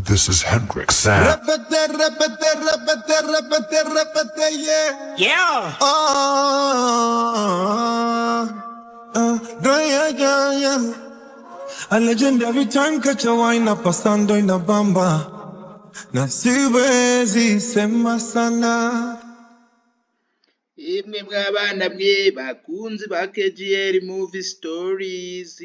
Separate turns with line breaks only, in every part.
This is Hendrix Sam.
Repete, repete, repete, repete, repete, yeah.
Yeah.
Yeah. A legend every time catch a wine up pasando in a bamba. Na siwezi sema sana.
Imwe mw'abana mwe bakunzi ba KGL Movie Stories,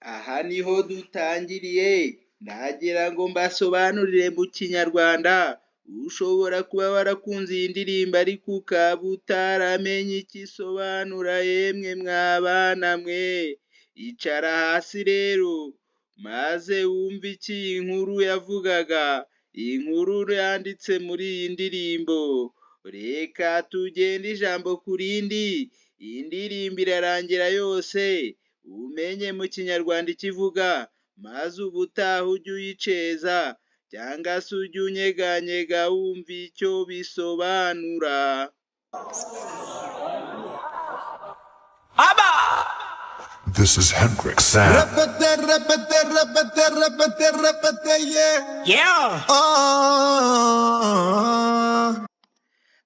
aha niho dutangiriye. Ndagira ngo mbasobanurire mu Kinyarwanda. Ushobora kuba warakunze iyi ndirimbo ariko ukaba utaramenye ikisobanura, yemwe mw'abana mwe. Icara hasi rero maze wumve iki iyi nkuru yavugaga. Iyi nkuru yanditse muri iyi ndirimbo. Reka tugende ijambo ku rindi. Iyi ndirimbo irarangira yose umenye mu Kinyarwanda ikivuga, maze ubutaha ujye uyiceza cyangwa se ujye unyeganyega wumva icyo bisobanura.
This is Hendrix Sam.
Repete, repete, repete, repete, repete, yeah.
Yeah.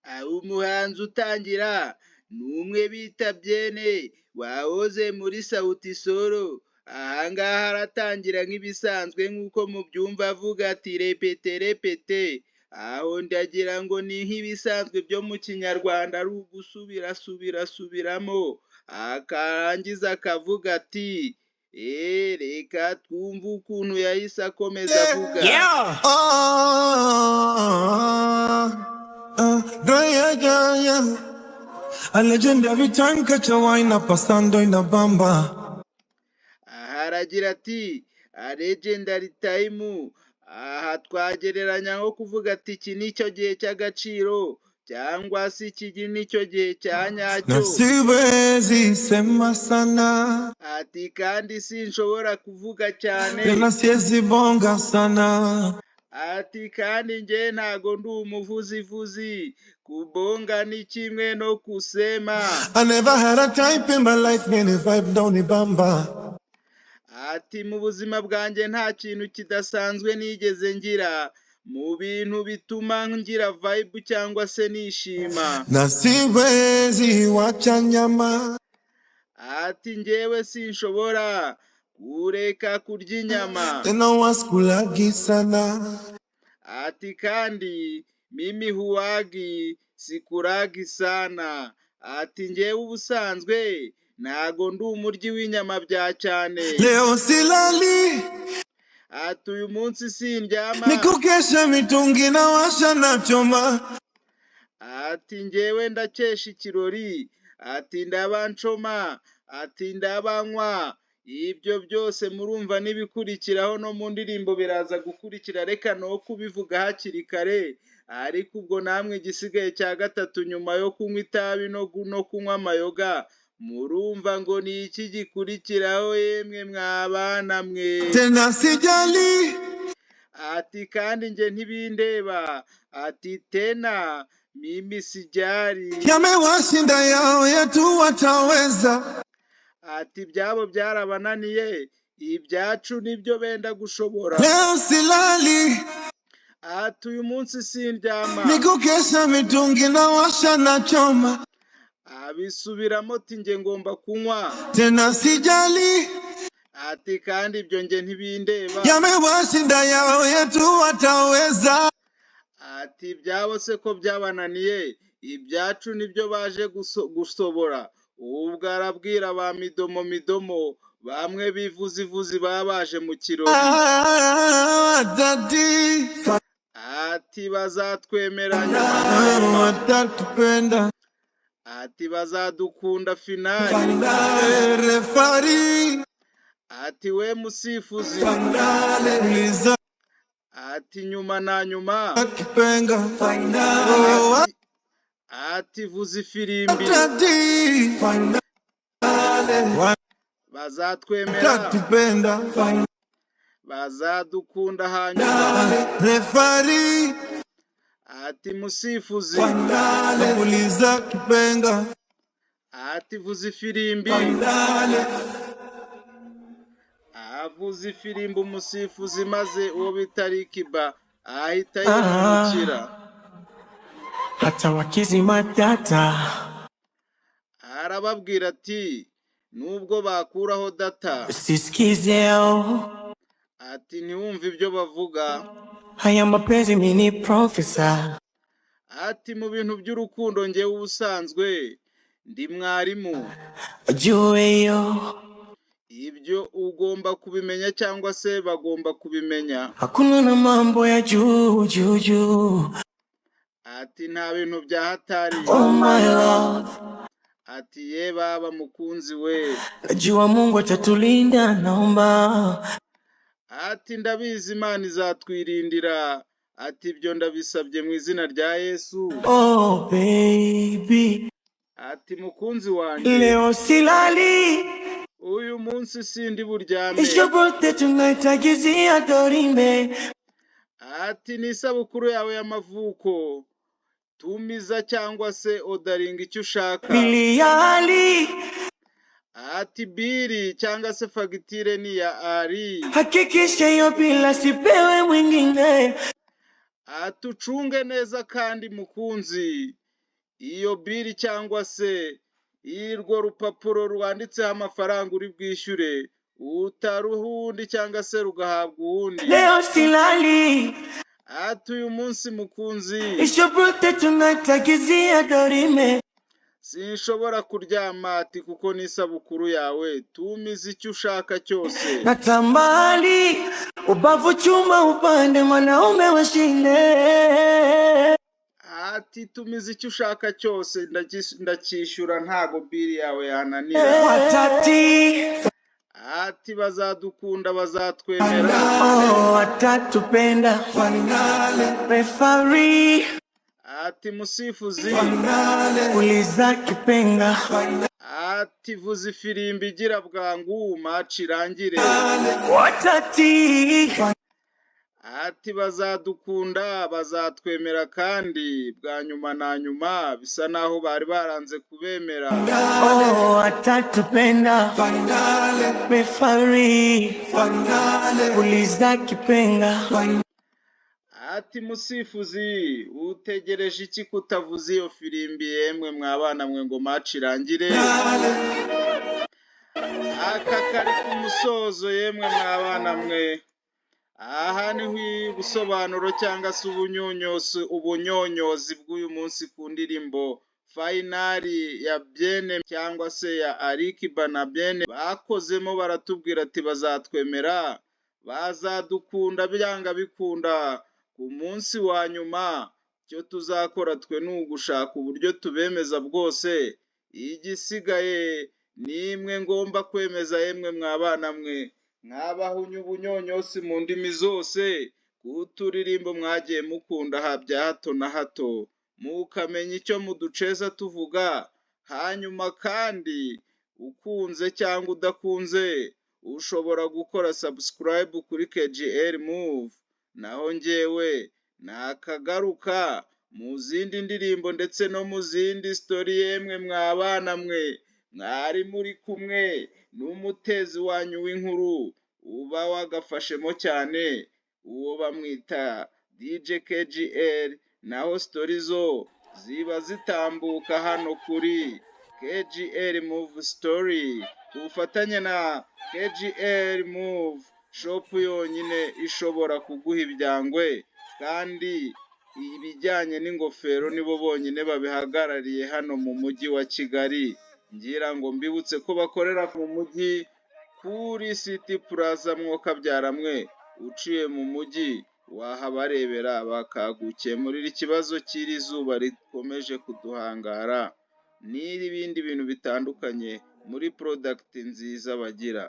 Aho umuhanzi utangira ni umwe bita Byene wahoze muri Sauti Sol. Ahangaha aratangira nk'ibisanzwe nk'uko mubyumva avuga ati repete repete. Aho ndagira ngo ni nk'ibisanzwe byo mu Kinyarwanda ari ugusubiramo. Akarangiza akavuga ati reka twumve ukuntu yahise akomeza avuga.
Yeah. A legend every time catch a wine up pasando in a bamba.
Aha aragira ati a legendary time. Aha twagereranya nko kuvuga ati iki nicyo gihe cy'agaciro cyangwa se iki nicyo gihe cya nyacyo.
Na siwezi sema sana.
Ati kandi sinshobora kuvuga cyane.
Tena siwezi bonga sana.
Ati kandi nge ntago ndi umuvuzivuzi. Kubonga ni kimwe no kusema.
I never had a type in my life ngene vibe down ibamba.
Ati mu buzima bwanjye nta kintu kidasanzwe nigeze ngira mu bintu bituma ngira vibe cyangwa se nishima.
Na siwezi wacha nyama.
Ati ngewe sinshobora kureka kurya inyama.
Tena waskulagi sana.
Ati kandi mimi huwagi sikuragi sana. Ati ngewe ubusanzwe ntago ndi umuryi w'inyama bya cyane.
Leo silali.
Ati uyu munsi sindyama.
Nikukesha mitungi na washa na choma.
Ati ngewe ndakesha ikirori. Ati ndaba ncoma. Ati ndabanywa. Ibyo byose murumva n'ibikurikiraho no mu ndirimbo biraza gukurikira. Reka no kubivuga hakiri kare, ariko ubwo namwe igisigaye cya gatatu nyuma yo kunywa itabi no kunywa amayoga, murumva ngo ni iki gikurikiraho, yemwe mw'abana mwe.
Tena sijali.
Ati kandi nge ntibindeba. Ati tena mimi sijali.
Yamewashinda yao yetu wataweza.
Ati byabo byarabananiye, ibyacu nibyo benda gushobora.
Leo silali.
Ati uyu munsi sindyama.
Nikukesha mitungi na washa na choma.
Abisubiramo ati nge ngomba kunywa.
Tena sijali.
Ati kandi ibyo nge ntibindeba.
Yamewashinda yao yetu wataweza.
Ati byabo se ko byabananiye, ibyacu nibyo baje gusobora. Ubwo arabwira ba midomo bamwe bivuzivuzi babaje mu kirori. Ati bazatwemeranya. Ati bazadukunda finali. Ati we musifuzi. Ati nyuma na nyuma. Ati vuza ifirimbi. Bazatwemera. Bazadukunda hanyuma. Ati musifuzi. Ati vuza ifirimbi. avuza ifirimbi umusifuzi maze uwo bita Alikiba ahita yinumukira.
hata wakizima data
Arababwira ati nubwo bakuraho data
usisikizeo,
ati ntiwumve ibyo bavuga.
haya mapenzi mini profesa,
Ati mu bintu by'urukundo ngewe ubusanzwe ndi mwarimu,
ujue yo
ibyo ugomba kubimenya cyangwa se bagomba kubimenya.
hakuna na mambo ya juu juu juu.
Ati nta bintu bya hatari.
Oh my love,
Ati ye baba mukunzi we.
najua Mungu atatulinda, naomba.
Ati ndabizi Imana izatwirindira. Ati ibyo ndabisabye mu izina rya Yesu.
Oh baby,
Ati mukunzi wanjye,
leo silali,
uyu munsi sindi buryame.
it's your birthday tonight, agizia dorime.
Ati ni isabukuru yawe y'amavuko, tumiza cyangwa se odaringa icyo ushaka.
Biliali,
Ati biri cyangwa se fagitire ni ya ari.
hakikisha hiyo bila sipewe mwingine.
Ati ucunge neza kandi mukunzi, iyo biri cyangwa se irwo rupapuro rwanditseho amafaranga uri bwishyure utaruha uwundi cyangwa se rugahabwa uwundi.
Leo silali,
Ati uyu munsi mukunzi,
it's your birthday tonight, agizia dorime.
sinshobora kuryama. Ati kuko ni isabukuru yawe, tumiza icyo ushaka cyose.
Natamani ubavu chuma upande, mwanaume washinde.
Ati tumiza icyo ushaka cyose ndacyishyura, ntago biri yawe yananira.
Watati,
Ati bazadukunda bazatwemera.
oh watatupenda. Referee,
Ati musifuzi,
uliza kipenga.
ati vuza ifirimbi igira bwangu maci irangire.
Watati,
Ati bazadukunda bazatwemera kandi bwa nyuma na nyuma bisa naho bari baranze kubemera.
oh watatupenda. Referee, uliza kipenga.
Ati musifuzi, utegereje iki kutavuza iyo firimbi yemwe mwabana mwe ngo maci irangire? Aka kari ku musozo yemwe mwabana mwe. Aha niho ubusobanuro cyangwa se ubunyonyozi bw'uyu munsi ku ndirimbo finali ya Bien cyangwa se ya Alikiba na Bien bakozemo. Baratubwira ati bazatwemera bazadukunda byanga bikunda. Ku munsi wa nyuma icyo tuzakora twe ni ugushaka uburyo tubemeza bwose. Igisigaye ni imwe ngomba kwemeza yemwe mwabana mwe, mwabahunya ubunyonyosi mu ndimi zose kuturirimbo mwagiye mukunda bya hato na hato, mukamenya icyo muduceza tuvuga. Hanyuma kandi ukunze cyangwa udakunze ushobora gukora subscribe kuri KGL Move. Naho njyewe nakagaruka mu zindi ndirimbo ndetse no mu zindi story yemwe mwabana mwe. Mwari muri kumwe n'umutezi wanyu w'inkuru uba wagafashemo cyane, uwo bamwita DJ KGL. Naho story zo ziba zitambuka hano kuri KGL Move Story ku bufatanye na KGL Move Shop, yonyine ishobora kuguha ibyangwe kandi ibijyanye n'ingofero nibo bonyine babihagarariye hano mu mujyi wa Kigali. Ngira ngo mbibutse ko bakorera mu mujyi kuri City Plaza Mwokabyara mwe. Uciye mu mujyi wahabarebera bakagukemurira ikibazo cy'iri zuba rikomeje kuduhangara n'ibindi bintu bitandukanye muri product nziza bagira.